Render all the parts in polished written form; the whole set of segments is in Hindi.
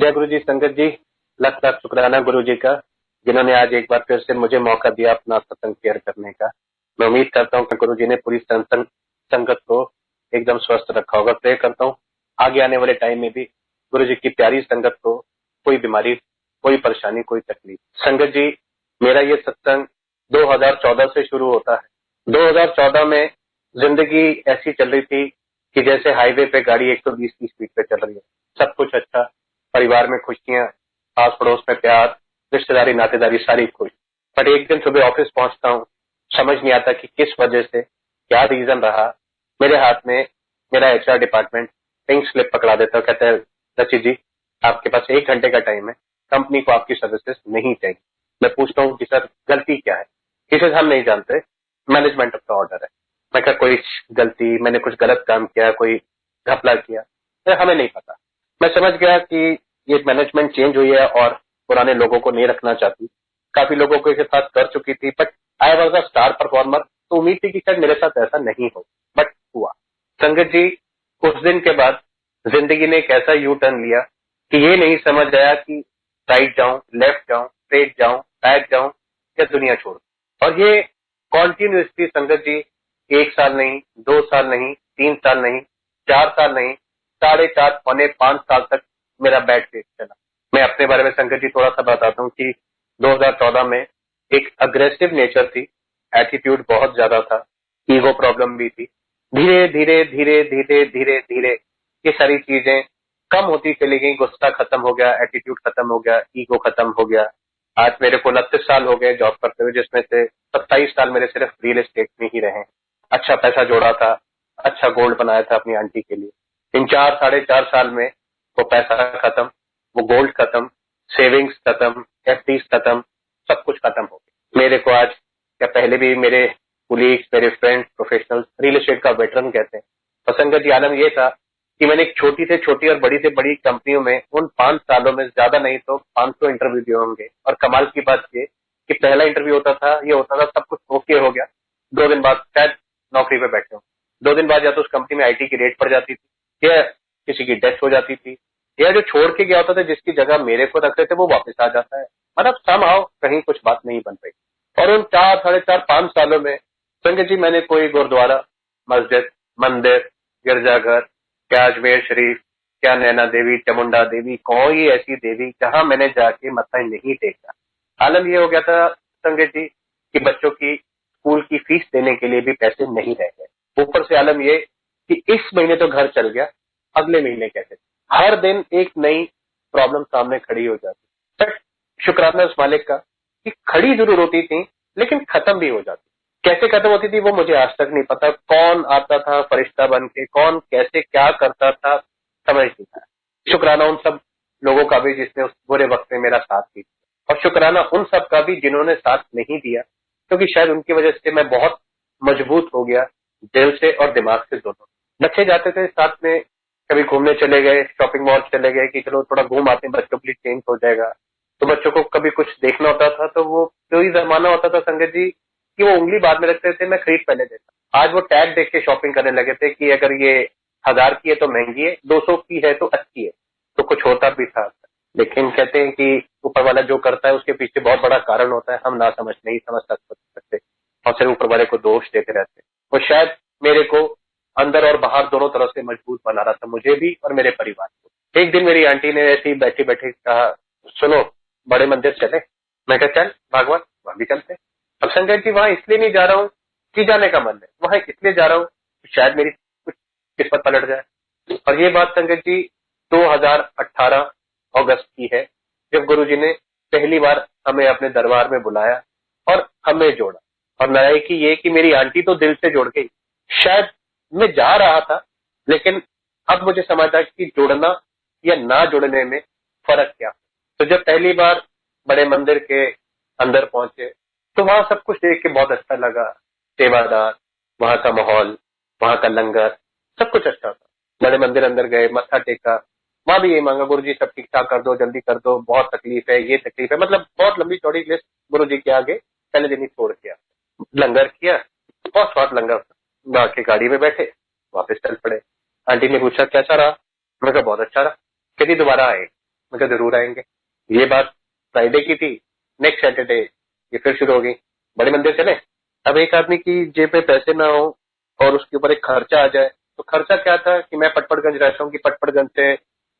जय गुरु जी। संगत जी, लख लख शुक्राना गुरु जी का, जिन्होंने आज एक बार फिर से मुझे मौका दिया अपना सत्संग शेयर करने का। मैं उम्मीद करता हूँ कि गुरु जी ने पूरी संगत को एकदम स्वस्थ रखा होगा। प्रे करता हूँ आगे आने वाले टाइम में भी गुरु जी की प्यारी संगत को कोई बीमारी, कोई परेशानी, कोई तकलीफ। संगत जी, मेरा ये सत्संग 2014 से शुरू होता है। 2014 में जिंदगी ऐसी चल रही थी कि जैसे हाईवे पे गाड़ी 120 की स्पीड पे चल रही है। सब कुछ अच्छा, परिवार में खुशियां, आस पड़ोस में प्यार, रिश्तेदारी नातेदारी सारी खुश। बट एक दिन सुबह ऑफिस पहुंचता हूँ, समझ नहीं आता कि किस वजह से, क्या रीजन रहा। मेरे हाथ में मेरा HR डिपार्टमेंट पिंक स्लिप पकड़ा देता है, कहता है रचित जी आपके पास 1 घंटे का टाइम है, कंपनी को आपकी सर्विसेज नहीं चाहिए। मैं पूछता हूँ कि सर गलती क्या है? किसे हम नहीं जानते, मैनेजमेंट का ऑर्डर है। मैं कहा कोई गलती, मैंने कुछ गलत काम किया, कोई घपला किया? तो हमें नहीं पता। मैं समझ गया कि ये मैनेजमेंट चेंज हुई है और पुराने लोगों को नहीं रखना चाहती। काफी लोगों को इसके साथ कर चुकी थी, but I was a star performer, तो उम्मीद थी कि शायद मेरे साथ ऐसा नहीं हो, बट हुआ। संगत जी, उस दिन के बाद जिंदगी ने एक ऐसा यू टर्न लिया कि ये नहीं समझ आया कि राइट जाऊं, लेफ्ट जाऊं, स्ट्रेट जाऊं, बैक जाऊं या दुनिया छोड़। और ये कॉन्टिन्यूसली संगत जी 1 साल नहीं, 2 साल नहीं, 3 साल नहीं, 4 साल नहीं, 4.5 पौने 5 साल तक मेरा बैड फेज चला। मैं अपने बारे में संगत जी थोड़ा सा बताता हूँ कि 2014 में एक अग्रेसिव नेचर थी, एटीट्यूड बहुत ज्यादा था, ईगो प्रॉब्लम भी थी। धीरे धीरे धीरे धीरे धीरे धीरे ये सारी चीजें कम होती चली गई। गुस्सा खत्म हो गया, एटीट्यूड खत्म हो गया, ईगो खत्म हो गया। आज मेरे को 29 साल हो गए जॉब करते हुए, जिसमें से 27 साल मेरे सिर्फ रियल एस्टेट में ही रहे। अच्छा पैसा जोड़ा था, अच्छा गोल्ड बनाया था अपनी आंटी के लिए। इन 4 साढ़े 4 साल में वो पैसा खत्म, वो गोल्ड खत्म, सेविंग्स खत्म, FDs खत्म, सब कुछ खत्म हो गया। मेरे को आज, या पहले भी मेरे कुलीग्स, मेरे फ्रेंड्स, प्रोफेशनल्स रियल एस्टेट का वेटरन कहते हैं। और संगत आलम ये था कि मैंने एक छोटी से छोटी और बड़ी से बड़ी कंपनियों में उन 5 सालों में ज्यादा नहीं तो 500 इंटरव्यू दिए होंगे। और कमाल की बात ये कि पहला इंटरव्यू होता था, ये होता था सब कुछ ओके हो गया, 2 दिन बाद शायद नौकरी पे बैठे हो। 2 दिन बाद या तो उस कंपनी में IT की रेट पड़ जाती थी, या किसी की डेथ हो जाती थी, या जो छोड़ के गया होता था जिसकी जगह मेरे को रखते थे वो वापस आ जाता है। मतलब समहाउ कहीं कुछ बात नहीं बन पाई। और उन 4 साढ़े 4 5 सालों में संगत जी मैंने कोई गुरुद्वारा, मस्जिद, मंदिर, गिरजाघर, क्या अजमेर शरीफ, क्या नैना देवी, चामुंडा देवी, कोई ऐसी देवी जहां मैंने जाके मत्था नहीं टेका। आलम ये हो गया था संगत जी कि बच्चों की स्कूल की फीस देने के लिए भी पैसे नहीं रह गए। ऊपर से आलम ये कि इस महीने तो घर चल गया, अगले महीने कैसे? हर दिन एक नई प्रॉब्लम सामने खड़ी हो जाती। बट शुक्राना उस मालिक का कि खड़ी जरूर होती थी लेकिन खत्म भी हो जाती। कैसे खत्म होती थी वो मुझे आज तक नहीं पता। कौन आता था फरिश्ता बन के, कौन कैसे क्या करता था, समझ नहीं था। शुक्राना उन सब लोगों का भी जिसने उस बुरे वक्त में मेरा साथ दिया, और शुक्राना उन सब का भी जिन्होंने साथ नहीं दिया, क्योंकि शायद उनकी वजह से मैं बहुत मजबूत हो गया, दिल से और दिमाग से दोनों। बच्चे जाते थे साथ में, कभी घूमने चले गए, शॉपिंग मॉल चले गए कि चलो थोड़ा घूम आते हैं, बच्चों के लिए चेंज हो जाएगा। तो बच्चों को कभी कुछ देखना होता था तो वो जो ही जमाना होता था संगत जी कि वो उंगली बाद में रखते थे, मैं खरीद पहले देता। आज वो टैग देख के शॉपिंग करने लगे थे कि अगर ये 1000 की है तो महंगी है, 200 की है तो अच्छी है। तो कुछ होता भी था, लेकिन कहते हैं कि ऊपर वाला जो करता है उसके पीछे बहुत बड़ा कारण होता है, हम ना समझ नहीं समझ सकते और सिर्फ ऊपर वाले को दोष देते रहते। वो शायद मेरे को अंदर और बाहर दोनों तरफ से मजबूत बना रहा था, मुझे भी और मेरे परिवार को। एक दिन मेरी आंटी ने ऐसे ही बैठी बैठी कहा, सुनो बड़े मंदिर चले। मैं कहा चल भगवान, वहां भी चलते। अब संजय जी वहां इसलिए नहीं जा रहा हूँ कि जाने का मन है, वहां इसलिए जा रहा हूँ शायद मेरी कुछ किस्मत पलट जाए। और ये बात संजय जी 2018 अगस्त की है, जब गुरुजी ने पहली बार हमें अपने दरबार में बुलाया और हमें जोड़ा। और नया की ये कि मेरी आंटी तो दिल से जुड़ गई। शायद मैं जा रहा था, लेकिन अब मुझे समझ आया कि जुड़ना या ना जुड़ने में फर्क क्या। तो जब पहली बार बड़े मंदिर के अंदर पहुंचे तो वहां सब कुछ देख के बहुत अच्छा लगा। सेवादार, वहां का माहौल, वहां का लंगर, सब कुछ अच्छा था। बड़े मंदिर अंदर गए, मत्था टेका, वहां भी यही मांगा, गुरु जी सब ठीक ठाक कर दो, जल्दी कर दो, बहुत तकलीफ है, ये तकलीफ है, मतलब बहुत लंबी चौड़ी लिस्ट गुरु जी के आगे पहले दिन ही छोड़ किया। लंगर किया, बहुत स्वाद लंगर था। बाकी गाड़ी में बैठे वापस चल पड़े। आंटी ने पूछा कैसा रहा? मैं कहा बहुत अच्छा रहा। कहती दोबारा आए? मैं कहा जरूर आएंगे। ये बात फ्राइडे की थी, नेक्स्ट सैटरडे ये फिर शुरू हो गई, बड़े मंदिर चले। अब एक आदमी की जेब में पैसे ना हो और उसके ऊपर एक खर्चा आ जाए, तो खर्चा क्या था कि मैं पटपड़गंज रहता हूँ, कि पटपड़गंज से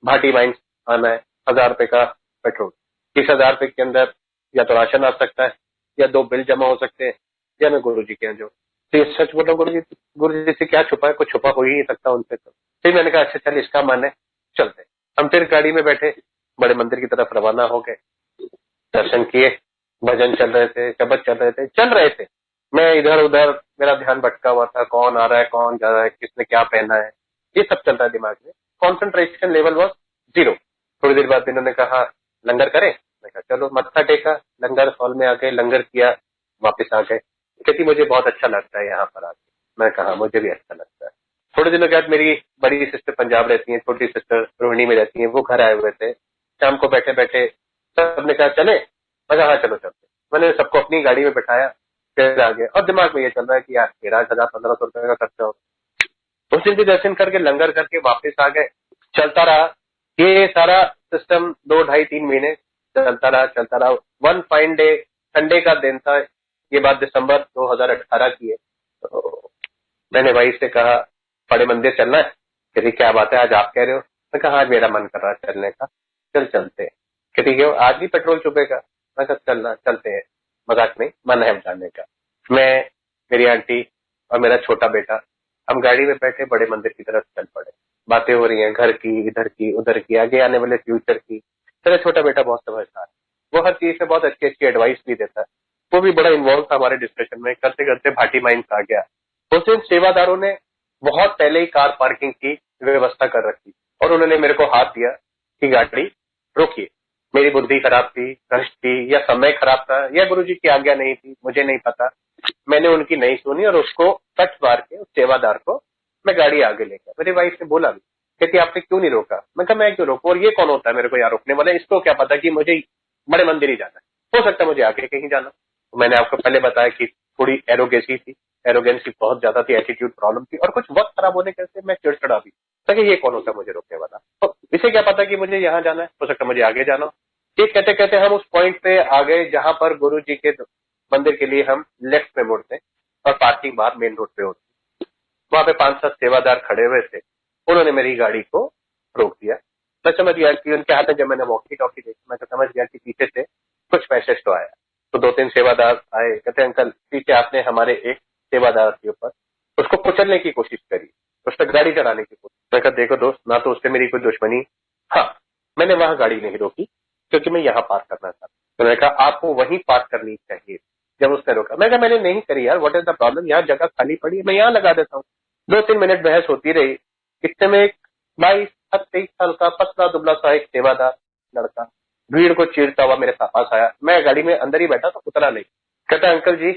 भाटी माइंस आना है, 1000 रुपए का पेट्रोल। 30,000 रुपए के अंदर या तो राशन आ सकता है, या 2 बिल जमा हो सकते हैं, या मैं गुरु जी के यहाँ जो। तो ये सच बोला, गुरु जी से क्या छुपा है, कुछ छुपा हो ही नहीं सकता उनसे। तो फिर मैंने कहा अच्छा चल, इसका मन है, चलते। हम फिर गाड़ी में बैठे, बड़े मंदिर की तरफ रवाना हो गए। दर्शन किए, भजन चल रहे थे, शब्द चल रहे थे। मैं इधर उधर, मेरा ध्यान भटका हुआ था, कौन आ रहा है, कौन जा रहा है, किसने क्या पहना है, ये सब चल रहा है दिमाग में। Concentration level was 0। थोड़ी देर बाद इन्होंने कहा लंगर करें, मैं कहा चलो। मत्था टेका, लंगर हॉल में आ गए, लंगर किया, वापस आ गए। कहती मुझे बहुत अच्छा लगता है यहाँ पर आके। मैं कहा मुझे भी अच्छा लगता है। थोड़े दिनों के बाद मेरी बड़ी सिस्टर पंजाब रहती है, छोटी सिस्टर रोहिणी में रहती है, वो घर आए हुए थे। शाम को बैठे बैठे सबने कहा चले, मैं कहा हाँ चलो चलते। मैंने सबको अपनी गाड़ी में बैठाया, फिर आ गया। और दिमाग में ये चल रहा है कि यार 13,000 1500 रुपए का खर्चा हो। उस दिन भी दर्शन करके लंगर करके वापस आ गए। चलता रहा ये सारा सिस्टम, 2 ढाई 3 महीने चलता रहा। वन फाइन डे, संडे का दिन था, ये बात दिसंबर 2018 की है। तो मैंने भाई से कहा बड़े मंदिर चलना है। कहती क्या बात है, आज आप कह रहे हो। मैं कहा आज मेरा मन कर रहा है चलने का, चल चलते हैं। कहती क्यों, आज भी पेट्रोल चुभेगा। मैं कहा चलना, चलते हैं, मजाक नहीं, मन है जाने का। मैं, मेरी आंटी और मेरा छोटा बेटा, हम गाड़ी में बैठे बड़े मंदिर की तरफ चल पड़े। बातें हो रही हैं घर की, इधर की, उधर की, आगे आने वाले फ्यूचर की। मेरा छोटा बेटा बहुत समझदार है, वो हर चीज में बहुत अच्छी अच्छी एडवाइस भी देता है। वो भी बड़ा इन्वॉल्व था हमारे डिस्कशन में। करते करते भाटी माइंस आ गया। उस दिन सेवादारों ने बहुत पहले ही कार पार्किंग की व्यवस्था कर रखी, और उन्होंने मेरे को हाथ दिया कि गाड़ी रोकिए। मेरी बुद्धि खराब थी, भ्रष्ट थी, या समय खराब था, या गुरुजी की आज्ञा नहीं थी, मुझे नहीं पता। मैंने उनकी नहीं सुनी और उसको कट मार के उस सेवादार को मैं गाड़ी आगे लेकर। मेरी वाइफ ने बोला भी, कहती आपने क्यों नहीं रोका। मैं कहा मैं क्यों रोकूं, और ये कौन होता है मेरे को यहाँ रोकने वाला, इसको क्या पता कि मुझे बड़े मंदिर ही जाना है, हो सकता है मुझे आगे कहीं जाना। तो मैंने आपको पहले बताया कि थोड़ी एरोगेंसी थी, एरोगेंसी बहुत ज्यादा थी, एटीट्यूड प्रॉब्लम थी, और कुछ वक्त खराब होने के से मैं चिड़चिड़ा भी। तो ये कौन होता है मुझे रोकने वाला, तो इसे क्या पता कि मुझे यहाँ जाना है, हो सकता है मुझे आगे जाना हो। ये कहते कहते हम उस पॉइंट पे आ गए जहां पर गुरु जी के मंदिर के लिए हम लेफ्ट में मुड़ते और पार्किंग बाहर मेन रोड पे होती। वहां पे 5-7 सेवादार खड़े हुए थे, उन्होंने मेरी गाड़ी को रोक दिया। मैं समझ गया कि उनके हाथ में, जब मैंने वॉकी टॉकी देखी, मैं तो समझ गया कि पीछे से कुछ मैसेज तो आया। तो 2-3 सेवादार आए, कहते अंकल पीछे आपने हमारे एक सेवादार के ऊपर उसको कुचलने की कोशिश करी, उस पर गाड़ी चढ़ाने की कोशिश। मैं कहा देखो दोस्त, ना तो उससे मेरी कोई दुश्मनी, हाँ मैंने वहां गाड़ी नहीं रोकी क्योंकि मैं यहाँ पार्क करना था। तो मैंने कहा आपको वहीं पार्क करनी चाहिए। जब उसने रोका, मैं कहा मैंने नहीं करी यार, व्हाट इज द प्रॉब्लम, यहाँ जगह खाली पड़ी है, मैं यहाँ लगा देता हूँ। 2-3 मिनट बहस होती रही। इतने में एक 22-23 साल का पतला दुबला सा एक सेवादार लड़का भीड़ को चीरता हुआ मेरे पास आया। मैं गाड़ी में अंदर ही बैठा तो उतरा नहीं। कहता अंकल जी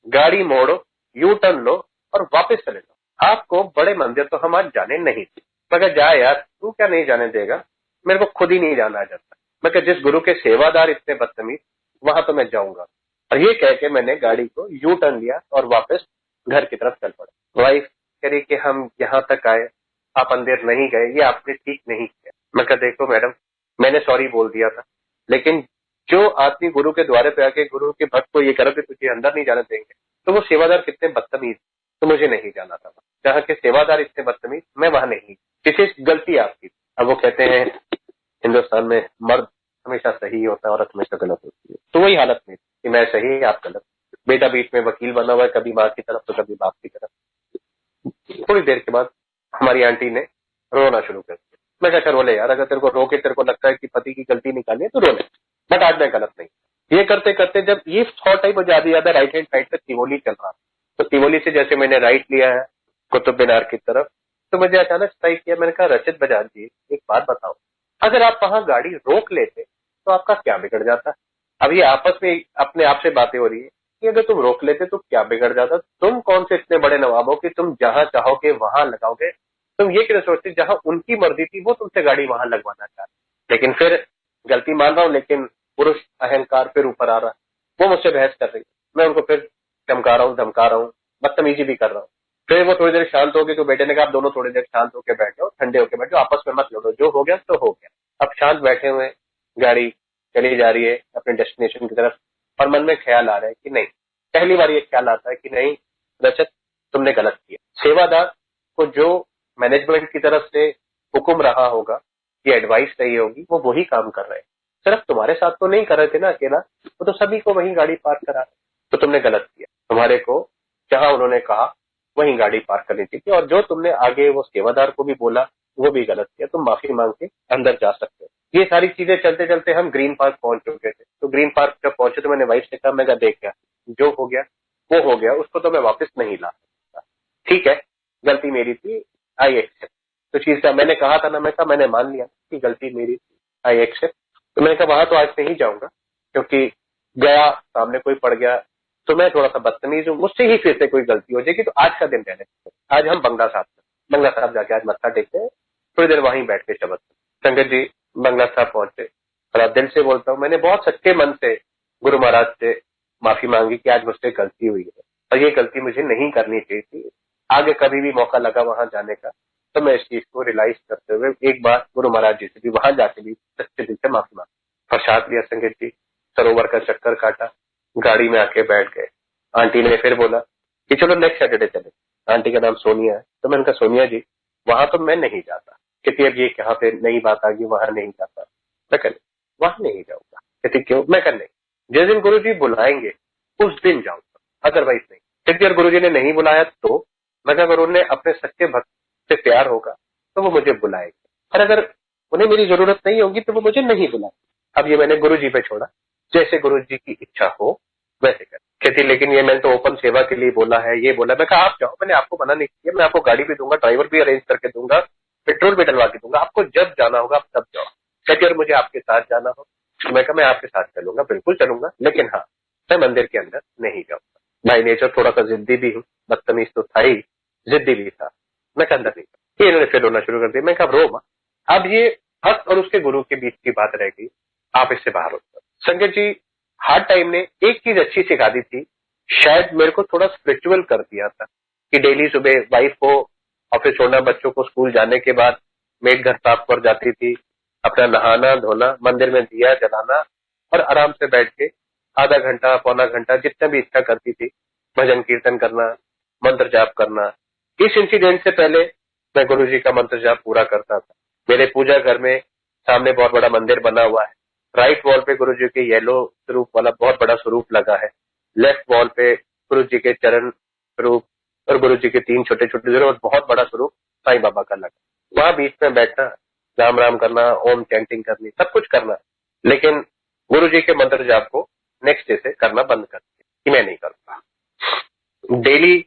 गाड़ी मोड़ो, यू टर्न लो और वापस चले जाओ, आपको बड़े मंदिर तो हम आज जाने नहीं थे। मैं कहा जा यार, तू क्या नहीं जाने देगा, मेरे को खुद ही नहीं जाना जाता। मैं कहा जिस गुरु के सेवादार इतने बदतमीज, वहां तो मैं जाऊंगा। और ये कह के मैंने गाड़ी को यू टर्न लिया और वापस घर की तरफ चल पड़ा। वाइफ कह रही कि हम यहाँ तक आए, आप अंदर नहीं गए, ये आपने ठीक नहीं किया। मैं कहा देखो मैडम, मैंने सॉरी बोल दिया था, लेकिन जो आदमी गुरु के द्वारे पे आके गुरु के भक्त को ये करो कि तुझे अंदर नहीं जाने देंगे, तो वो सेवादार कितने बदतमीज, तो मुझे नहीं जाना था। जहाँ के सेवादार इतने बदतमीज, मैं वहां नहीं। किसी गलती आपकी। अब वो कहते हैं हिंदुस्तान में मर्द हमेशा सही होता है, औरत हमेशा गलत होती है। तो वही हालत में कि मैं सही, आप गलत। बेटा बीच में वकील बना हुआ है, कभी माँ की तरफ तो कभी बाप की तरफ। थोड़ी देर के बाद हमारी आंटी ने रोना शुरू कर दिया। मैं कहता रोले यार, अगर तेरे को रो के तेरे को लगता है कि पति की गलती निकालनी है तो रोले, बट आज मैं गलत नहीं। ये करते करते जब ये थॉट आई, मुझे याद है राइट हैंड साइड पे तिवोली चल रहा, तो तिवोली से जैसे मैंने राइट लिया है कुतुब मीनार की तरफ, तो मुझे अचानक स्ट्राइक किया। मैंने कहा रचित बजाज जी एक बात बताओ, अगर आप वहां गाड़ी रोक लेते तो आपका क्या बिगड़ जाता। अब ये आपस में अपने आप से बातें हो रही है कि अगर तुम रोक लेते तो क्या बिगड़ जाता, तुम कौन से इतने बड़े नवाब हो कि तुम जहां चाहोगे वहां लगाओगे। तुम ये क्यों सोचते, जहां उनकी मर्जी थी वो तुमसे गाड़ी वहां लगवाना चाहते। लेकिन फिर गलती मान रहा हूं, लेकिन पुरुष अहंकार फिर ऊपर आ रहा है। वो मुझसे बहस कर रही है, मैं उनको फिर चमका रहा हूँ, धमका रहा हूँ, बदतमीजी भी कर रहा हूँ। फिर वो थोड़ी देर शांत हो गए, तो बेटे ने कहा आप दोनों थोड़ी देर शांत होकर बैठो, ठंडे होकर बैठो, आपस में मत लड़ो, जो हो गया तो हो गया। अब शांत बैठे हुए, गाड़ी चली जा रही है अपने डेस्टिनेशन की तरफ और मन में ख्याल आ रहा है कि नहीं, पहली बार ये ख्याल आता है कि नहीं रजत, तुमने गलत किया। सेवादार को जो मैनेजमेंट की तरफ से हुक्म रहा होगा, ये एडवाइस रही होगी, वो वही काम कर रहे हैं। सिर्फ तुम्हारे साथ तो नहीं कर रहे थे ना अकेला, वो तो सभी को वही गाड़ी पार्क करा रहे। तो तुमने गलत किया। तुम्हारे को जहां उन्होंने कहा वहीं गाड़ी पार्क करनी चाहिए और जो तुमने आगे वो सेवादार को भी बोला वो भी गलत किया। तुम माफी मांग के अंदर जा सकते हो। ये सारी चीजें चलते चलते हम ग्रीन पार्क पहुंच चुके थे। तो ग्रीन पार्क जब पहुंचे तो मैंने वाइफ से कहा, मैं कहा देख गया, जो हो गया वो हो गया, उसको तो मैं वापस नहीं ला सकता। ठीक है, गलती मेरी थी, आई एक्सेप्ट। तो चीज का मैंने कहा था ना, मैं कहा मैंने मान लिया कि गलती मेरी थी, आई एक्सेप्ट। तो मैंने कहा वहां तो आज नहीं जाऊंगा क्योंकि गया, सामने कोई पड़ गया तो मैं थोड़ा सा बदतमीज हूँ, मुझसे ही फिर से कोई गलती हो जाएगी, तो आज का दिन रहने दो। आज हम बंगला साहब जाके आज मत्था टेकते हैं, थोड़ी देर वहीं बैठ के शब्द। संगत जी बंगला साहब पहुंचे और आप दिल से बोलता हूँ, मैंने बहुत सच्चे मन से गुरु महाराज से माफी मांगी कि आज मुझसे गलती हुई है और ये गलती मुझे नहीं करनी चाहिए थी। आगे कभी भी मौका लगा वहां जाने का तो मैं इस चीज को रियलाइज करते हुए एक बार गुरु महाराज जी से भी वहां जाके भी सच्चे दिल से माफी मांगी। प्रसाद लिया संगत जी, सरोवर का चक्कर काटा, गाड़ी में आके बैठ गए। आंटी ने फिर बोला कि चलो नेक्स्ट सैटरडे चले। आंटी का नाम सोनिया है। तो मैंने कहा सोनिया जी वहां तो मैं नहीं जाता। कहती अब ये कहाँ पे नई बात आ गई, वहां नहीं जाता। मैं कह वहां नहीं जाऊंगा। कहती क्यों? मैं कह नहीं, जिस दिन गुरु जी बुलाएंगे उस दिन जाऊंगा, अदरवाइज नहीं। कहती अगर गुरु जी ने नहीं बुलाया तो? मैं कहा अगर उन्हें अपने सच्चे भक्त से प्यार होगा तो वो मुझे बुलाएंगे और अगर उन्हें मेरी जरूरत नहीं होगी तो वो मुझे नहीं बुलाएंगे। अब ये मैंने गुरु जी पे छोड़ा, जैसे गुरु जी की इच्छा हो वैसे कर। कहती लेकिन ये मैंने तो ओपन सेवा के लिए बोला है, ये बोला। मैं कहा आप जाओ, मैंने आपको मना नहीं किया, मैं आपको गाड़ी भी दूंगा, ड्राइवर भी अरेंज करके दूंगा, पेट्रोल भी डलवा के दूंगा, आपको जब जाना होगा आप तब जाओ। कहती और मुझे आपके साथ जाना हो? तो मैं कहा मैं आपके साथ चलूंगा, बिल्कुल चलूंगा, लेकिन हाँ मैं मंदिर के अंदर नहीं जाऊंगा। बाई नेचर थोड़ा सा जिद्दी भी हूँ, बदतमीज तो था ही, जिद्दी भी था। मैं अंदर नहीं था। ये इन्होंने फिर रोना शुरू कर दिया। मैं कहा रो मत, अब ये भक्त और उसके गुरु के बीच की बात रह गई, आप इससे बाहर हो। संगत जी हार्ड टाइम ने एक चीज अच्छी सिखा दी थी, शायद मेरे को थोड़ा स्पिरिचुअल कर दिया था कि डेली सुबह वाइफ को ऑफिस छोड़ना, बच्चों को स्कूल जाने के बाद मेड घर साफ कर जाती थी, अपना नहाना धोना, मंदिर में दिया जलाना और आराम से बैठ के आधा घंटा पौना घंटा जितना भी इच्छा करती थी भजन कीर्तन करना, मंत्र जाप करना। इस इंसिडेंट से पहले मैं गुरु जी का मंत्र जाप पूरा करता था। मेरे पूजा घर में सामने बहुत बड़ा मंदिर बना हुआ है। राइट वॉल पे गुरु जी के येलो स्वरूप वाला बहुत बड़ा स्वरूप लगा है। लेफ्ट वॉल पे गुरु जी के चरण स्वरूप और गुरु जी के 3 छोटे छोटे स्वरूप और बहुत बड़ा स्वरूप साईं बाबा का लगा। वहां बीच में बैठना, राम राम करना, ओम चैंटिंग करनी, सब कुछ करना, लेकिन गुरु जी के मंत्र जाप को नेक्स्ट डे से करना बंद कर दिया कि मैं नहीं करूंगा। डेली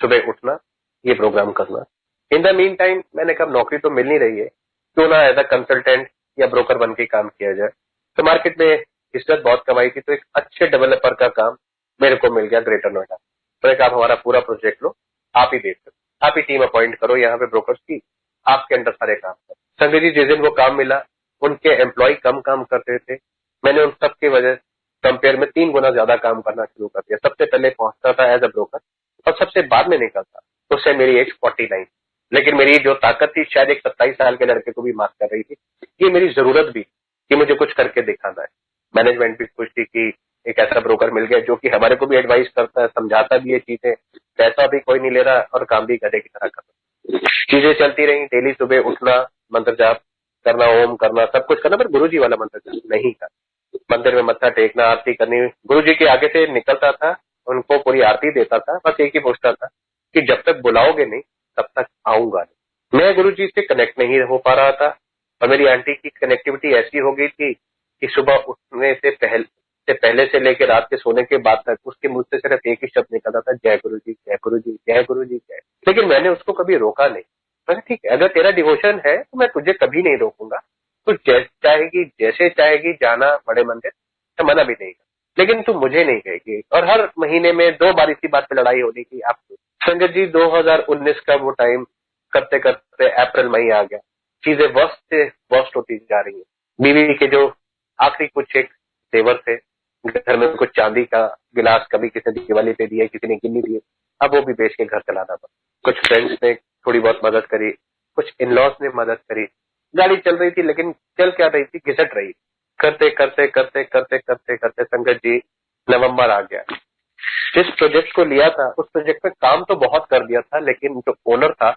सुबह उठना, ये प्रोग्राम करना। इन द मीन टाइम मैंने कहा नौकरी तो मिल नहीं रही है, क्यों ना एज अ कंसल्टेंट या ब्रोकर बन के काम किया जाए। तो मार्केट में इज्जत बहुत कमाई थी, तो एक अच्छे डेवलपर का काम मेरे को मिल गया ग्रेटर नोएडा। तो एक आप हमारा पूरा प्रोजेक्ट लो, आप ही देख सकते, आप ही टीम अपॉइंट करो यहाँ पे ब्रोकर्स की, आपके अंडर सारे काम करो। संजय जी जिस दिन वो काम मिला, उनके एम्प्लॉय कम काम करते थे, मैंने उन सब की वजह कंपेयर में 3 गुना ज्यादा काम करना शुरू कर दिया। सबसे पहले पहुंचता था एज अ ब्रोकर और सबसे बाद में निकलता। उससे मेरी एज 49, लेकिन मेरी जो ताकत थी शायद एक 27 साल के लड़के को भी माफ कर रही थी। ये मेरी जरूरत भी कि मुझे कुछ करके दिखाना है। मैनेजमेंट भी खुश थी कि एक ऐसा ब्रोकर मिल गया जो कि हमारे को भी एडवाइस करता है, समझाता भी है चीजें, पैसा भी कोई नहीं ले रहा और काम भी गधे की तरह कर रहा। चीजें चलती रही, डेली सुबह उठना, मंत्र जाप करना, ओम करना, सब कुछ करना, पर गुरुजी वाला मंत्र जाप नहीं था। मंदिर में मत्था टेकना, आरती करनी, गुरुजी के आगे से निकलता था, उनको पूरी आरती देता था, बस एक ही पूछता था कि जब तक बुलाओगे नहीं तब तक आऊंगा नहीं। मैं गुरुजी से कनेक्ट नहीं हो पा रहा था और मेरी आंटी की कनेक्टिविटी ऐसी हो गई थी कि सुबह उठने से पहले से लेकर रात के सोने के बाद तक उसके मुंह से सिर्फ एक ही शब्द निकलता था, जय गुरु जी, जय गुरु जी, जय गुरु जी, जय। लेकिन मैंने उसको कभी रोका नहीं। मैंने ठीक है, अगर तेरा डिवोशन है तो मैं तुझे कभी नहीं रोकूंगा, तू चाहेगी जैसे चाहेगी जाना बड़े मंदिर, तो मना भी नहीं कर, लेकिन तू मुझे नहीं कहेगी। और हर महीने में 2 बार इसी बात पे लड़ाई होनी थी। आप संगत जी 2019 का वो टाइम करते करते अप्रैल मई आ गया, चीजें वर्स्ट से वर्स्ट होती जा रही है। बीवी के जो आखिरी कुछ एक तेवर थे, घर में कुछ चांदी का गिलास कभी किसी ने दिवाली पे दिया, किसी ने गिन्नी दिए, अब वो भी बेच के घर चलाना पड़ा। कुछ फ्रेंड्स ने थोड़ी बहुत मदद करी, कुछ इन लॉज ने मदद करी, गाड़ी चल रही थी, लेकिन चल क्या रही थी, घिसट रही। करते करते करते करते करते करते संगत जी नवंबर आ गया। जिस प्रोजेक्ट को लिया था उस प्रोजेक्ट में काम तो बहुत कर दिया था, लेकिन जो ओनर था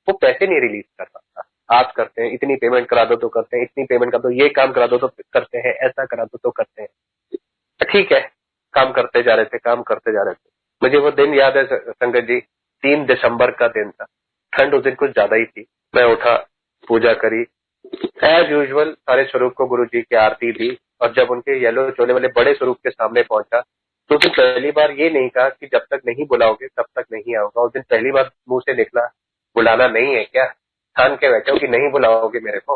वो पैसे नहीं रिलीज कर रहा था। आज करते हैं, इतनी पेमेंट करा दो तो करते हैं, इतनी पेमेंट कर दो, ये काम करा दो तो करते हैं, ऐसा करा दो तो करते हैं। ठीक है, काम करते जा रहे थे, काम करते जा रहे थे। मुझे वो दिन याद है संगत जी, 3 दिसंबर का दिन था। ठंड उस दिन कुछ ज्यादा ही थी। मैं उठा, पूजा करी, एज यूजुअल सारे स्वरूप को गुरु जी की आरती दी, और जब उनके येलो चोले वाले बड़े स्वरूप के सामने पहुंचा तो उसने पहली बार ये नहीं कहा कि जब तक नहीं बुलाओगे तब तक नहीं आऊंगा। उस दिन पहली बार मुंह से निकला, बुलाना नहीं है क्या, ठान के बैठे हो कि नहीं बुलाओगे मेरे को।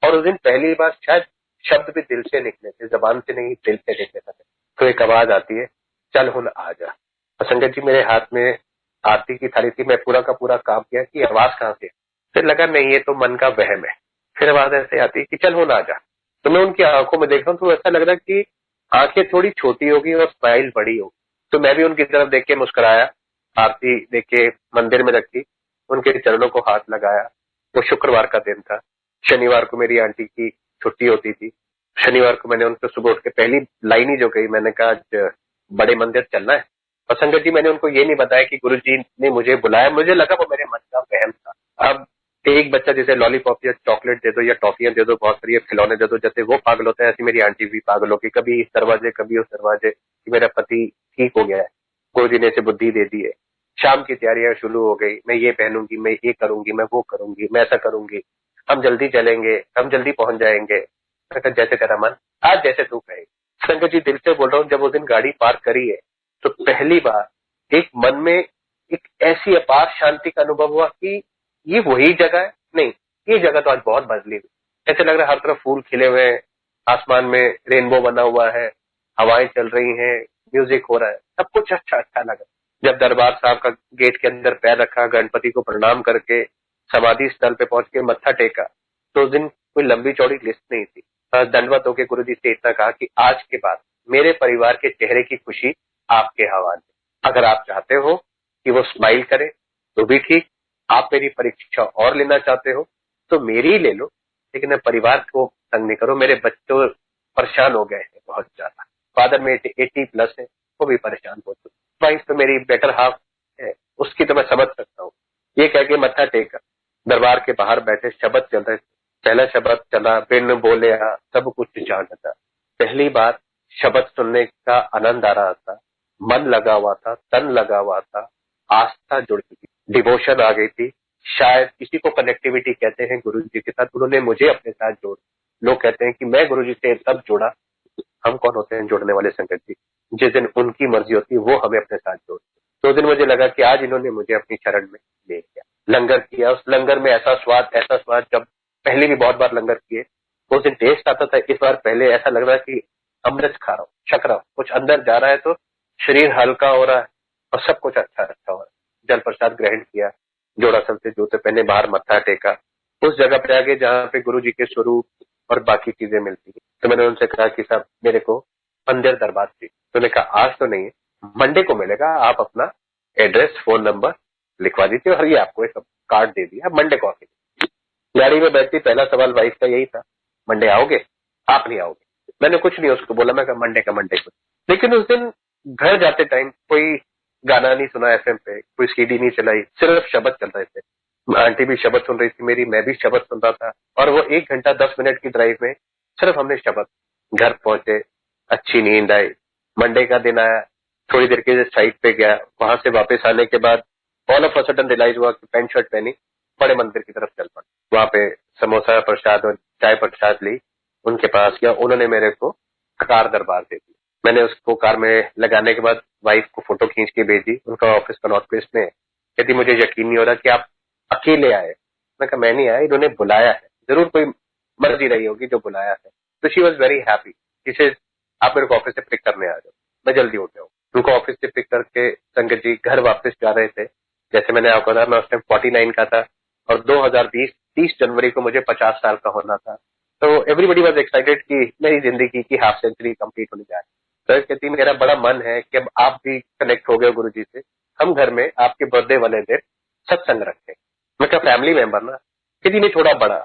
और उस दिन पहली बार शायद शब्द भी दिल से निकले थे, जबान से नहीं, दिल से निकले थे। तो एक आवाज आती है, चल हुन आ जा। और संगत जी मेरे हाथ में आरती की थाली थी, मैं पूरा का पूरा काम किया कि आवाज कहाँ से। फिर लगा नहीं, ये तो मन का वहम है। फिर आवाज ऐसे आती है कि चल हुन आ जा। तो मैं उनकी आंखों में देख रहा हूँ तो ऐसा लग रहा है कि आंखें थोड़ी छोटी होगी और स्माइल बड़ी होगी। तो मैं भी उनकी तरफ देख के मुस्कुराया, आरती देख के मंदिर में रखी, उनके चरणों को हाथ लगाया। वो शुक्रवार का दिन था, शनिवार को मेरी आंटी की छुट्टी होती थी। शनिवार को मैंने उनको सुबह उठ के पहली लाइन ही जो कही, मैंने कहा आज बड़े मंदिर चलना है। और संगत जी मैंने उनको ये नहीं बताया कि गुरु जी ने मुझे बुलाया, मुझे लगा वो मेरे मन का वहम था। अब एक बच्चा जैसे लॉलीपॉप या चॉकलेट दे दो या टॉफियां दे दो, बहुत सारी खिलौने दे दो, जैसे वो पागल होता है ऐसी मेरी आंटी भी पागल होगी, कभी इस दरवाजे कभी उस दरवाजे कि मेरा पति ठीक हो गया है, गुरु जी ने इसे बुद्धि दे दी है। शाम की तैयारियां शुरू हो गई, मैं ये पहनूंगी, मैं ये करूंगी, मैं वो करूंगी, मैं ऐसा करूंगी, हम जल्दी चलेंगे, हम जल्दी पहुंच जाएंगे। मैं कहा जैसे तेरा मन, आज जैसे तू कहे। शंकर जी दिल से बोल रहा हूँ, जब उस दिन गाड़ी पार्क करी है तो पहली बार एक मन में एक ऐसी अपार शांति का अनुभव हुआ कि ये वही जगह है। नहीं, ये जगह तो आज बहुत बदली हुई। ऐसे लग रहा है हर तरफ फूल खिले हुए हैं, आसमान में रेनबो बना हुआ है, हवाएं चल रही हैं, म्यूजिक हो रहा है, सब कुछ अच्छा अच्छा लगा। जब दरबार साहब का गेट के अंदर पैर रखा, गणपति को प्रणाम करके समाधि स्थल पे पहुंच के मत्था टेका, तो उस दिन कोई लंबी चौड़ी लिस्ट नहीं थी। दंडवत होकर गुरु जी से इतना कहा कि आज के बाद मेरे परिवार के चेहरे की खुशी आपके हवाले। अगर आप चाहते हो कि वो स्माइल करे तो भी ठीक, आप मेरी परीक्षा और लेना चाहते हो तो मेरी ही ले लो, लेकिन परिवार को तंग नहीं करो। मेरे बच्चों परेशान हो गए हैं बहुत ज्यादा, फादर में 80+ है, वो भी परेशान हो चुके, वाइफ तो मेरी बेटर हाफ है, उसकी तो मैं समझ सकता हूँ। ये कह के मत्था टेका, दरबार के बाहर बैठे शब्द चल रहे थे। पहला शब्द चला, बिन बोले सब कुछ जानता। पहली बार शब्द सुनने का आनंद आ रहा था, मन लगा हुआ था, तन लगा हुआ था, आस्था जुड़ चुकी, डिवोशन आ गई थी। शायद किसी को कनेक्टिविटी कहते हैं गुरु जी के साथ, उन्होंने मुझे अपने साथ जोड़। लोग कहते हैं कि मैं गुरु जी से तब जुड़ा, हम कौन होते हैं जोड़ने वाले संगत जी, जिस दिन उनकी मर्जी होती है वो हमें अपने साथ जोड़ते। तो उस दिन मुझे लगा कि आज इन्होंने मुझे अपनी शरण में ले लिया। लंगर किया, उस लंगर में ऐसा स्वाद, जब पहले भी बहुत बार लंगर किए, उस दिन टेस्ट आता था, इस बार पहले ऐसा लग रहा है कि अमृत खा रहा हूँ, छक रहा हूँ, कुछ अंदर जा रहा है तो शरीर हल्का हो रहा है और सब कुछ अच्छा अच्छा हो रहा है। जल प्रसाद ग्रहण किया, जोड़ासन से जूते पहने, बाहर मत्था टेका, उस जगह पे आगे जहाँ पे गुरु जी के स्वरूप और बाकी चीजें मिलती है। तो मैंने उनसे कहा कि साहब मेरे को मंदिर दरबार चाहिए। तो उन्होंने कहा आज तो नहीं है, मंडे को मिलेगा, आप अपना एड्रेस फोन नंबर लिखवा दीजिए और ये आपको एक कार्ड दे दिया, मंडे को आके। गाड़ी में बैठती पहला सवाल वाइफ का यही था, मंडे आओगे? आप नहीं आओगे? मैंने कुछ नहीं उसको बोला, मैं कहा मंडे का मंडे को। लेकिन उस दिन घर जाते टाइम कोई गाना नहीं सुना एफएम पे, कोई सीडी नहीं चलाई, सिर्फ शब्द चल रहे थे। आंटी भी शब्द सुन रही थी मेरी, मैं भी शब्द सुन रहा था, और वो 1 घंटा 10 मिनट की ड्राइव में सिर्फ हमने शब्द। घर पहुंचे, अच्छी नींद आई, मंडे का दिन आया, थोड़ी देर के साइड पे गया, वहां से वापस आने के बाद all of a sudden realise हुआ कि पैंट शर्ट पहनी, बड़े मंदिर की तरफ चल पड़ा। वहां पे समोसा प्रसाद और चाय प्रसाद ली, उनके पास गया, उन्होंने मेरे को कार दरबार दे दी। मैंने उसको कार में लगाने के बाद वाइफ को फोटो खींच के भेजी, उनका ऑफिस का नॉर्थ वेस्ट में है। कहती मुझे यकीन नहीं हो रहा कि आप अकेले आए। मैं कहा मैं नहीं आया, इन्होंने बुलाया है, जरूर कोई मर्जी रही होगी जो बुलाया है। तो शी वॉज वेरी हैप्पी, इसे आप मेरे को ऑफिस से पिक करने आ जाओ। मैं जल्दी उठ जाऊँ, उनको ऑफिस से पिक करके संगत जी घर वापस जा रहे थे। जैसे मैंने आपको बताया, मैं उस टाइम 49 का था और 2020 30 जनवरी को मुझे 50 साल का होना था। तो एवरीबडी वॉज एक्साइटेड कि मेरी जिंदगी की हाफ सेंचुरी कंप्लीट होने जा रही है। तो कहती मेरा बड़ा मन है कि अब आप भी कनेक्ट हो गए गुरु जी से, हम घर में आपके बर्थडे वाले दिन सत्संग रखें। मैं क्या फैमिली मेंबर ना, कहती नहीं थोड़ा बड़ा,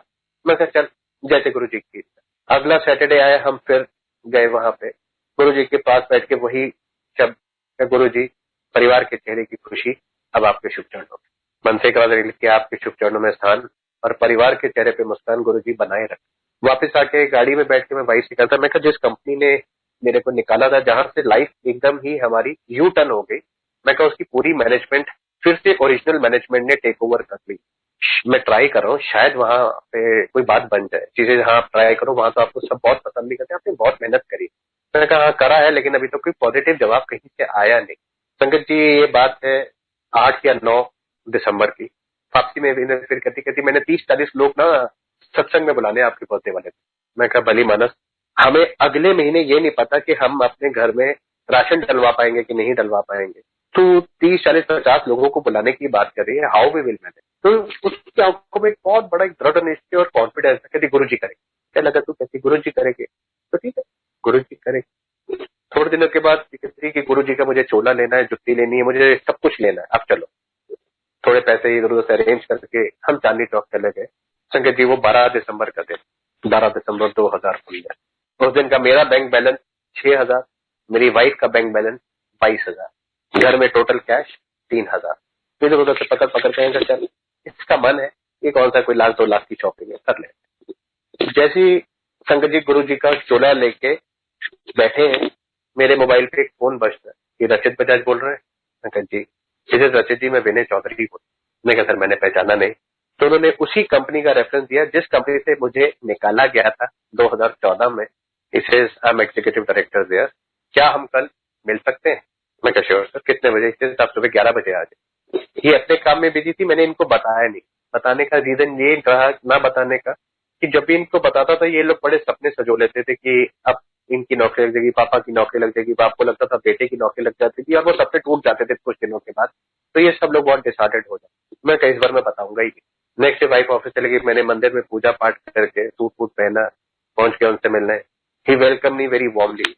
मैं कहा चल जैसे गुरु जी की इच्छा। अगला सैटरडे आया, हम फिर गए वहां पे गुरु जी के पास बैठ के वही शब्द, गुरु जी परिवार के चेहरे की खुशी अब आपके शुभ चरणों में, मन से कहा कि आपके शुभ चरणों में स्थान और परिवार के चेहरे पे मुस्कान गुरु जी बनाए रख। वापस आके गाड़ी में बैठ के मैं वाइफ से कहा था, मैं कहा जिस कंपनी ने मेरे को निकाला था, जहां से लाइफ एकदम ही हमारी यू टर्न हो गई, मैं कहा उसकी पूरी मैनेजमेंट फिर से ओरिजिनल मैनेजमेंट ने टेक ओवर कर ली। मैं ट्राई कर रहा हूँ, शायद वहां पे कोई बात बन जाए। चीजें जहां आप ट्राई करो वहां तो आपको सब बहुत पसंद नहीं करते, आपने बहुत मेहनत करी। मैंने कहा हाँ करा है, लेकिन अभी तो कोई पॉजिटिव जवाब कहीं से आया नहीं। संगत जी ये बात है 8 या 9 दिसंबर की। वापसी में फिर कहती कहती मैंने 30-40 लोग ना सत्संग में बुलाने आपके बर्थडे वाले। मैं कहा भली मानस, हमें अगले महीने ये नहीं पता कि हम अपने घर में राशन डलवा पाएंगे कि नहीं डलवा पाएंगे। तो 30-40-50 लोगों को बुलाने की बात कर रही है, हाउ वी विल मैनेज। तो उसकी आंखों में एक बहुत बड़ा एक दृढ़ निश्चय और कॉन्फिडेंस है, कहती गुरु जी करेंगे। क्या लगा तू कहती गुरु जी करेंगे, तो ठीक है गुरु जी करेंगे। थोड़े दिनों के बाद कहती कि गुरु जी का मुझे चोला लेना है, जुत्ती लेनी है, मुझे सब कुछ लेना है, अब चलो। थोड़े पैसे इधर उधर से अरेंज करके हम चांदनी चौक चले गए। संगत जी वो 12 दिसंबर का दिन, 12 दिसंबर 2015। उस दिन का मेरा बैंक बैलेंस 6,000, मेरी वाइफ का बैंक बैलेंस 22,000, घर में टोटल कैश 3,000। इधर उधर से पकड़ पकड़ के चल इसका मन है कि कौन सा कोई 1,00,000-2,00,000 की शॉपिंग है कर ले। जैसी संगत जी गुरु जी का चोला लेके बैठे हैं, मेरे मोबाइल पे एक फोन बजता है, ये रचित बजाज बोल रहे हैं। मैं कहा जी। इसे रचित जी मैं विनय चौधरी बोल। मैं कहा सर मैंने पहचाना नहीं। तो उन्होंने उसी कंपनी का रेफरेंस दिया जिस कंपनी से मुझे निकाला गया था 2014 में। इसे I am executive director there, क्या हम कल मिल सकते हैं? मैं कहा श्योर सर, कितने बजे? इसे आप सुबह 11 बजे आ जाए। ये अपने काम में बिजी थी, मैंने इनको बताया नहीं। बताने का रीजन ये रहा ना बताने का कि जब भी इनको बताता था ये लोग बड़े सपने सजो लेते थे कि अब इनकी नौकरी लग जाएगी, पापा की नौकरी लग जाएगी, बाप को लगता था बेटे की नौकरी लग जाती थी, और वो सपने टूट जाते थे कुछ दिनों के बाद। तो ये सब लोग बहुत डिसहार्टेड हो जाते। मैं कई बार मैं बताऊंगा ही नहीं। नेक्स्ट डे वाइफ ऑफिस चले गई, मैंने मंदिर में पूजा पाठ करके सूट वूट पहना, पहुंच गया उनसे मिलने। ही वेलकम मी वेरी वार्मली,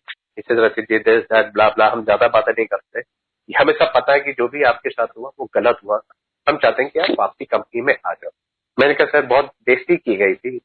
रचित जी दिस दैट ब्ला ब्ला। हम ज्यादा बातें नहीं करते, हमें सब पता है कि जो भी आपके साथ हुआ वो गलत हुआ। हम चाहते हैं कि आप वापसी कंपनी में आ जाओ। मैंने कहा सर बहुत बेइज्जती की गई थी,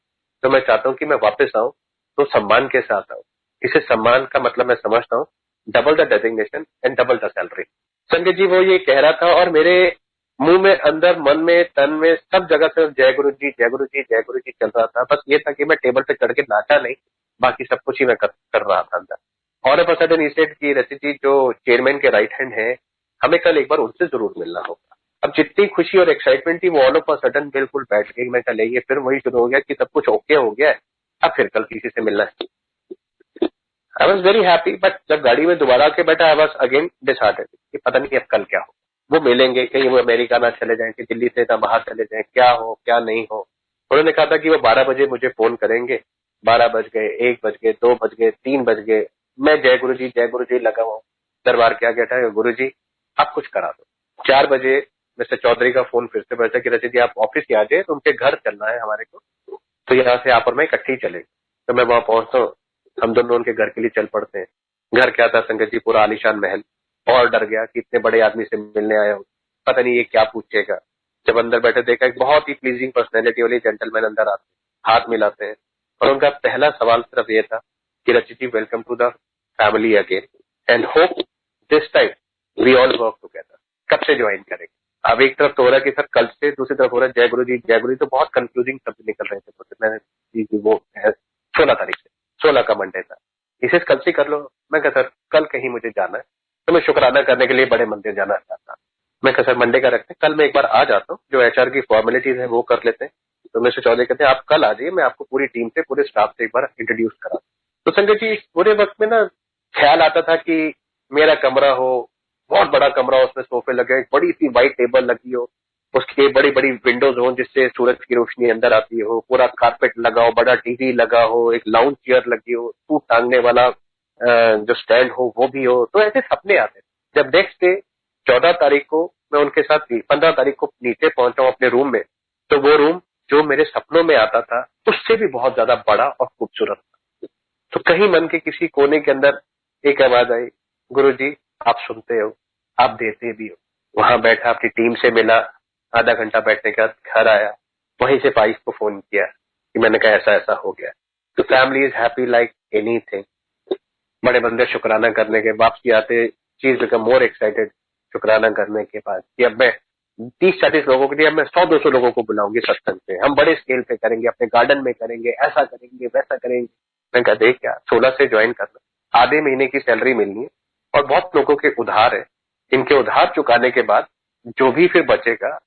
तो मैं चाहता हूँ कि मैं वापस आऊँ तो सम्मान के साथ आऊँ। इसे सम्मान का मतलब मैं समझता हूँ double the designation and double the salary. Sanjay ji वो ये कह रहा था और मेरे मुंह में, अंदर, मन में, तन में, सब जगह से जय गुरु जी जय गुरु जी जय गुरु जी चल रहा था। बस ये था कि मैं टेबल पे चढ़ के नाचा नहीं, बाकी सब कुछ ही मैं कर रहा था अंदर। और ऑफ सडन ही सेड कि रचित जी जो चेयरमैन के राइट हैंड है, हमें कल एक बार उनसे जरूर मिलना होगा। अब जितनी खुशी और एक्साइटमेंट थी वो ऑल ऑफ सडन बिल्कुल बैठ गई। मैं कल ये फिर वही शुरू हो गया कि सब कुछ ओके हो गया है, अब फिर कल किसी से मिलना है। I was very happy, but जब गाड़ी में दोबारा के बैठा आई वॉज अगेन डिसहार्टेड कि पता नहीं अब कल क्या हो। वो मिलेंगे, कहीं वो अमेरिका ना चले जाएं, कि दिल्ली से ना बाहर चले जाएं, क्या हो क्या नहीं हो। उन्होंने कहा था कि वो 12 बजे मुझे फोन करेंगे। 12 बज गए, 1 बज गए, 2 बज गए, 3 बज गए, मैं जय गुरु जी लगा हुआ। दरबार क्या कहता है, गुरु जी आप कुछ करा दो। 4 बजे मिस्टर चौधरी का फोन फिर से बजा कि रचित जी आप ऑफिस आ जाए, तो उनके घर चलना है हमारे को, तो यहाँ से आप और मैं इकट्ठे ही चले। तो मैं वहां पहुंचता हूँ, हम दोनों उनके घर के लिए चल पड़ते हैं। घर क्या था संगत जी, पूरा आलीशान महल। और डर गया कि इतने बड़े आदमी से मिलने आया हूँ, पता नहीं ये क्या पूछेगा। जब अंदर बैठे देखा एक बहुत ही प्लीजिंग पर्सनैलिटी वाले जेंटलमैन अंदर आते हैं, हाथ मिलाते हैं, और उनका पहला सवाल सिर्फ ये था कि Rachit ji welcome to the family again and hope this time we all work together. कब से ज्वाइन करेंगे? अब एक तरफ तो हो रहा है कि सर कल से, दूसरी तरफ हो रहा है जय गुरु जी जय गुरु जी। तो बहुत कंफ्यूजिंग शब्द निकल रहे थे। तो मैंने जी वो 16 तारीख से, 16 का मंडे था, इसे कल से कर लो। मैं कहा सर कल कहीं मुझे जाना है, तो मैं शुक्राना करने के लिए बड़े मंदिर जाना चाहता। मैं कहा सर मंडे का रखते हैं, कल मैं एक बार आ जाता हूँ, जो एचआर की फॉर्मेलिटीज है वो कर लेते हैं। तो मिस्टर चौधरी कहते हैं आप कल आ जाइए, मैं आपको पूरी टीम से, पूरे स्टाफ से एक बार इंट्रोड्यूस करा। तो संजय जी पूरे वक्त में ना ख्याल आता था कि मेरा कमरा हो, बहुत बड़ा कमरा हो, उसमें सोफे लगे, बड़ी सी व्हाइट टेबल लगी हो, उसके बड़ी बड़ी विंडोज हो जिससे सूरज की रोशनी अंदर आती हो, पूरा कारपेट लगा हो, बड़ा टीवी लगा हो, एक लाउंज चेयर लगी हो, सूट टांगने वाला जो स्टैंड हो वो भी हो। तो ऐसे सपने आते। जब नेक्स्ट डे 14 तारीख को मैं उनके साथ 15 तारीख को नीचे पहुंचा हूं अपने रूम में, तो वो रूम जो मेरे सपनों में आता था उससे भी बहुत ज्यादा बड़ा और खूबसूरत था। तो कहीं मन के किसी कोने के अंदर एक आवाज आई, गुरु जी आप सुनते हो, आप देते भी हो। वहां बैठा, अपनी टीम से मिला, आधा घंटा बैठने के बाद घर आया, वहीं से वाइफ को फोन किया कि मैंने कहा ऐसा ऐसा हो गया। तो family is happy like anything. बड़े बंदे शुक्राना करने के वापसी आते, चीज बिकम मोर एक्साइटेड शुक्राना करने के बाद कि अब मैं 30-40 लोगों के लिए, अब मैं 100-200 लोगों को बुलाऊंगी सत्संग पे, हम बड़े स्केल पे करेंगे, अपने गार्डन में करेंगे, ऐसा करेंगे वैसा करेंगे। मैं कहा देख क्या 16 से ज्वाइन करना, आधे महीने की सैलरी मिलनी है और बहुत लोगों के उधार है, इनके उधार चुकाने के बाद जो भी फिर बचेगा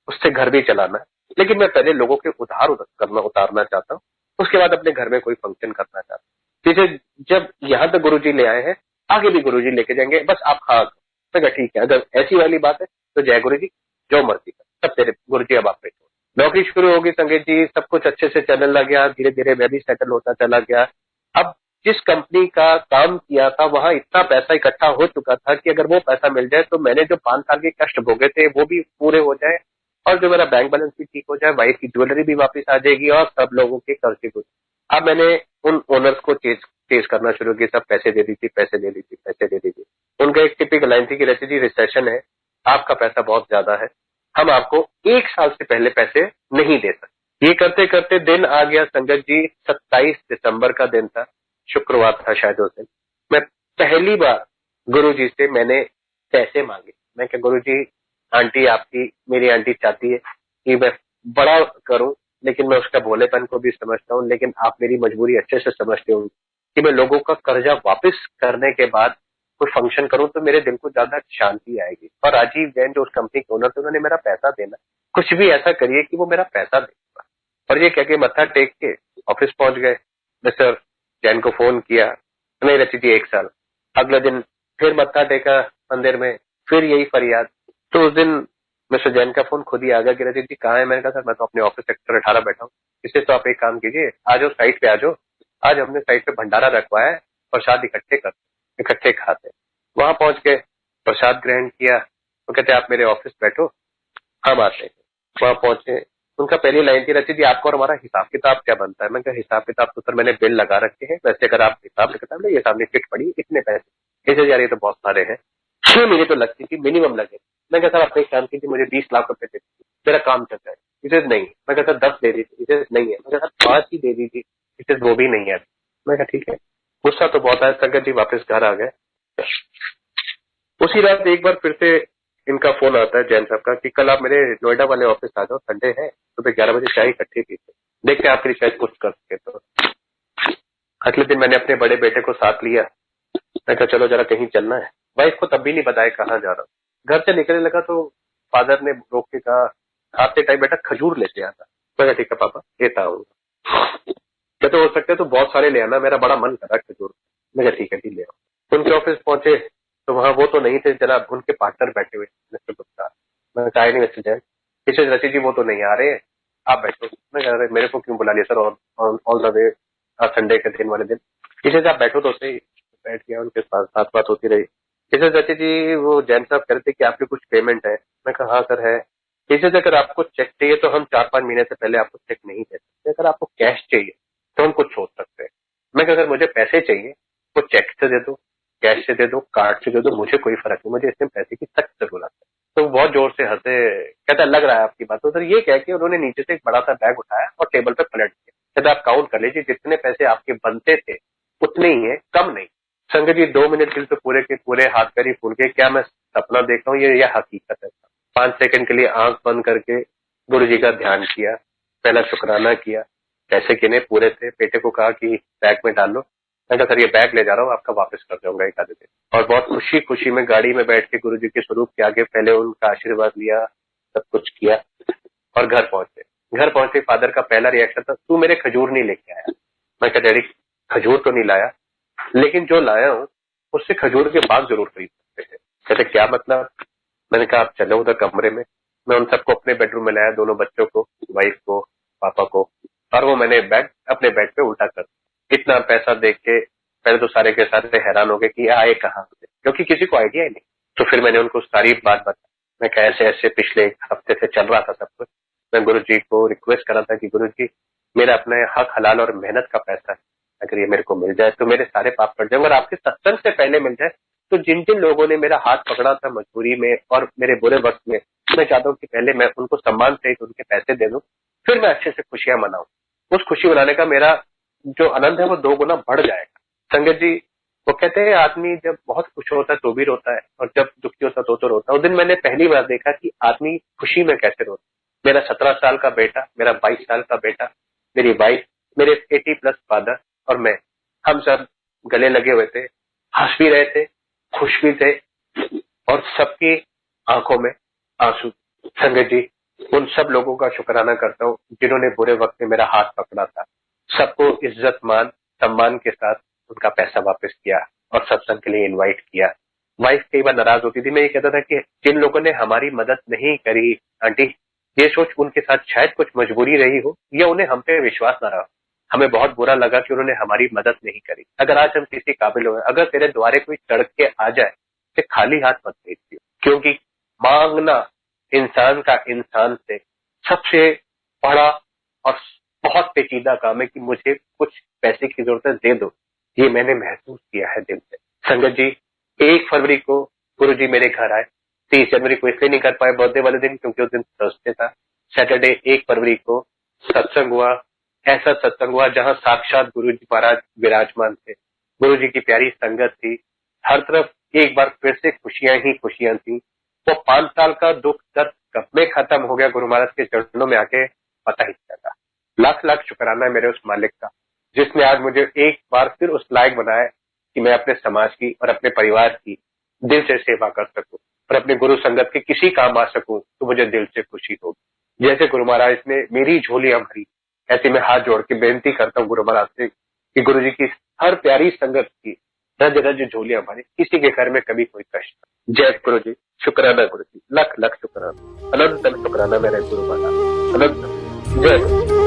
उससे घर भी चलाना है। लेकिन मैं पहले लोगों के उधार करना उतारना चाहता हूँ, उसके बाद अपने घर में कोई फंक्शन करना चाहता हूँ। फिर जब यहाँ तक गुरुजी ले आए हैं, आगे भी गुरुजी लेके जाएंगे, बस आप हाँ मैं कहा ठीक है, अगर ऐसी वाली बात है तो जय गुरु जी, जो मर्जी कर, सब तेरे गुरुजी अब आप पे छोड़। नौकरी शुरू होगी संगीत जी, सब कुछ अच्छे से चलने लग गया, धीरे धीरे मैं भी सेटल होता चला गया। अब जिस कंपनी का काम किया था वहां इतना पैसा इकट्ठा हो चुका था कि अगर वो पैसा मिल जाए तो मैंने जो 5 साल के कष्ट भोगे थे वो भी पूरे हो जाए और जो मेरा बैंक बैलेंस भी ठीक हो जाए, वाइफ की ज्वेलरी भी वापस आ जाएगी और सब लोगों के कर्ज भी कुछ। अब मैंने उन ओनर्स को चेज करना शुरू किया, सब पैसे दे दीजिए, पैसे दे दीजिए, पैसे दे दीजिए। उनका एक टिपिकल लाइन थी कि रची जी रिसेशन है, आपका पैसा बहुत ज्यादा है, हम आपको 1 साल से पहले पैसे नहीं दे सकते। ये करते करते दिन आ गया संगत जी, 27 दिसंबर का दिन था, शुक्रवार था शायद उस दिन। मैं पहली बार गुरु जी से मैंने पैसे मांगे। मैं क्या गुरु जी, आंटी आपकी, मेरी आंटी चाहती है कि मैं बड़ा करूं, लेकिन मैं उसका भोलेपन को भी समझता हूं, लेकिन आप मेरी मजबूरी अच्छे से समझते होंगे कि मैं लोगों का कर्जा वापस करने के बाद कोई फंक्शन करूं तो मेरे दिल को ज्यादा शांति आएगी। और राजीव जैन जो उस कंपनी के ओनर थे, उन्होंने मेरा पैसा देना, कुछ भी ऐसा करिए कि वो मेरा पैसा देगा। और ये कह के मत्था टेक के ऑफिस पहुंच गए। मिस्टर जैन को फोन किया, नहीं रची थी 1 साल। अगले दिन फिर मत्था टेका मंदिर में, फिर यही फरियाद। तो उस दिन मिस्टर जैन का फोन खुद ही आ गया कि रचित जी कहाँ है। मैंने कहा सर मैं तो अपने ऑफिस सेक्टर 18 बैठा हूँ। इससे तो आप एक काम कीजिए, आ जाओ साइट पे आ जाओ, आज हमने साइट पे भंडारा रखवाया है, प्रसाद इकट्ठे खाते। वहां पहुंच के प्रसाद ग्रहण किया। वो कहते आप मेरे ऑफिस बैठो, हम आते हैं। वहां पहुंचे, उनका पहली लाइन थी रचित जी आपको और हमारा हिसाब किताब क्या बनता है। मैं कहा हिसाब किताब तो सर मैंने बिल लगा रखे हैं, वैसे अगर आप हिसाब किताब ये सामने चिट पड़ी इतने पैसे, इसे यार ये तो बहुत सारे हैं, 6 महीने तो लगती थी मिनिमम लगे। मैं कहता सर आप एक काम कीजिए, मुझे 20 लाख रुपए दे दीजिए, मेरा काम चल जाए। इसे नहीं। मैं कहता 10 दे दीजिए, इसे नहीं है। मैं कहता 5 ही दे दीजिए, इसे वो भी नहीं है। मैं कहा ठीक है। गुस्सा तो बहुत आया। संगत जी वापस घर आ गए। उसी रात एक बार फिर से इनका फोन आता है जैन साहब का कि कल आप मेरे नोएडा वाले ऑफिस आ जाओ, संडे है, सुबह 11 बजे चाय इकट्ठी पीते, देखते आपके लिए शायद कुछ कर सके। तो अगले दिन मैंने अपने बड़े बेटे को साथ लिया। मैं कहा चलो जरा कहीं चलना है। वाइफ को तब भी नहीं बताया कहाँ जा रहा हूँ। घर से निकलने लगा तो फादर ने रोक के कहा आते टाइम बेटा खजूर लेते आता। मैं कहा ठीक है पापा लेता आऊंगा। कहते हो सकते तो बहुत सारे ले आना, मेरा बड़ा मन कर रहा है खजूर। मैं कहा ठीक है ठीक ले आओ। उनके ऑफिस पहुंचे तो वहां वो तो नहीं थे, जनाब उनके पार्टनर बैठे हुए मिस्टर गुप्ता। मैं कहा नहीं मिस्टर जैन, मिस्टर रची जी वो तो नहीं आ रहे, आप बैठो। मैं कह रहे मेरे को क्यों बुला लिया sir all the way Sunday के दिन वाले दिन। इसे आप बैठो तो सही। बैठ गया, उनके साथ साथ बात होती रही। इसे रची जी वो जैन साहब कह रहे थे कि आपकी कुछ पेमेंट है। मैं कहा हाँ सर है। इसे अगर आपको चेक चाहिए तो हम 4-5 महीने से पहले आपको चेक नहीं दे सकते, अगर आपको कैश चाहिए तो हम कुछ सोच सकते हैं। मैं अगर मुझे पैसे चाहिए वो चेक से दे दो, कैश से दे दो, कार्ड से दे दो, मुझे कोई फर्क नहीं, मुझे इसमें पैसे की सख्त जरूरत है। तो बहुत जोर से हंसे। कहता लग रहा है आपकी बात। तो सर ये कह के उन्होंने नीचे से एक बड़ा सा बैग उठाया और टेबल पे पलट दिया। कहता आप काउंट कर लीजिए, जितने पैसे आपके बनते थे उतने ही है, कम नहीं। संगत जी 2 मिनट दिल से पूरे के पूरे हाथ पैर ही फूल गए। क्या मैं सपना देख रहा हूँ ये या हकीकत है। 5 सेकंड के लिए आंख बंद करके गुरु जी का ध्यान किया, पहला शुक्राना किया। पैसे गिने पूरे थे। बेटे को कहा कि बैग में डाल लो। मैं कहा सर ये बैग ले जा रहा हूँ, आपका वापस कर जाऊंगा एक आधे दिन। और बहुत खुशी खुशी में गाड़ी में बैठ के गुरु जी के स्वरूप के आगे पहले उनका आशीर्वाद लिया, सब कुछ किया और घर पहुंचे। घर पहुंचे फादर का पहला रिएक्शन था तू मेरे खजूर नहीं लेके आया। मैं कहा डैडी खजूर तो नहीं लाया, लेकिन जो लाया हूँ उससे खजूर के बाग जरूर खरीद सकते हैं। कहते क्या मतलब। मैंने कहा आप चलो उधर कमरे में। मैं उन सबको अपने बेडरूम में लाया, दोनों बच्चों को, वाइफ को, पापा को, और वो मैंने बैग अपने बेड पे उल्टा कर। इतना पैसा देख के पहले तो सारे के सारे हैरान हो गए कि आए कहाँ से, क्योंकि किसी को आइडिया ही नहीं। तो फिर मैंने उनको सारी बात बताई। मैं कहा ऐसे ऐसे पिछले 1 हफ्ते से चल रहा था सब कुछ। मैं गुरु जी को रिक्वेस्ट करा था कि गुरु जी मेरा अपना हक हलाल और मेहनत का पैसा है, अगर ये मेरे को मिल जाए तो मेरे सारे पाप कट जाए। अगर आपके सत्संग से पहले मिल जाए तो जिन जिन लोगों ने मेरा हाथ पकड़ा था मजबूरी में और मेरे बुरे वक्त में, मैं चाहता हूँ कि पहले मैं उनको सम्मान सहित उनके पैसे दे दूं, फिर मैं अच्छे से खुशियां मनाऊं। उस खुशी मनाने का मेरा जो आनंद है वो 2 गुना बढ़ जाएगा। संगत जी, वो कहते हैं आदमी जब बहुत खुश होता है तो भी रोता है और जब दुखी होता है तो रोता है। उस दिन मैंने पहली बार देखा कि आदमी खुशी में कैसे रोता है। मेरा 17 साल का बेटा, मेरा 22 साल का बेटा, मेरी वाइफ, मेरे 80+ फादर और मैं, हम सब गले लगे हुए थे, हंस भी रहे थे, खुश भी थे और सबकी आंखों में आंसू। संगत जी, उन सब लोगों का शुक्राना करता हूँ जिन्होंने बुरे वक्त में मेरा हाथ पकड़ा था। सबको इज्जत मान सम्मान के साथ उनका पैसा वापस किया और सत्संग के लिए इनवाइट किया। वाइफ कई बार नाराज होती थी। मैं ये कहता था कि जिन लोगों ने हमारी मदद नहीं करी आंटी, ये सोच उनके साथ शायद कुछ मजबूरी रही हो या उन्हें हम पे विश्वास ना रहा। हमें बहुत बुरा लगा कि उन्होंने हमारी मदद नहीं करी। अगर आज हम किसी काबिल हुए, अगर तेरे द्वारे कोई चढ़ के आ जाए तो खाली हाथ मत भेजिए, क्योंकि मांगना इंसान का इंसान से सबसे बड़ा और बहुत पेचीदा काम है कि मुझे कुछ पैसे की जरूरत है, दे दो। ये मैंने महसूस किया है दिल से। संगत जी, 1 फरवरी को गुरु जी मेरे घर आए। 30 जनवरी को इसलिए नहीं कर पाए बर्थडे वाले दिन क्योंकि उस दिन थर्सडे था। सैटरडे 1 फरवरी को सत्संग हुआ। ऐसा सत्संग हुआ जहां साक्षात गुरु जी महाराज विराजमान थे। गुरु जी की प्यारी संगत थी। हर तरफ एक बार फिर से खुशियां ही खुशियां थी। वो 5 साल का दुख दर्द कब में खत्म हो गया गुरु महाराज के चरणों में आके पता ही नहीं चला। लाख लाख शुक्राना है मेरे उस मालिक का जिसने आज मुझे एक बार फिर उस लायक बनाया कि मैं अपने समाज की और अपने परिवार की दिल से सेवा कर सकूं और अपने गुरु संगत के किसी काम आ सकूं तो मुझे दिल से खुशी होगी। जैसे गुरु महाराज ने मेरी झोलियां भरी, ऐसे मैं हाथ जोड़ के बेनती करता हूँ गुरु महाराज से कि गुरु जी की हर प्यारी संगत की रज रज झोलियां भरे, किसी के घर में कभी कोई कष्ट न। जय गुरु जी, शुक्राना गुरु जी, लख लख शुक्राना, अनंत शुक्राना मेरे गुरु महाराज, अनंत। जय गुरु।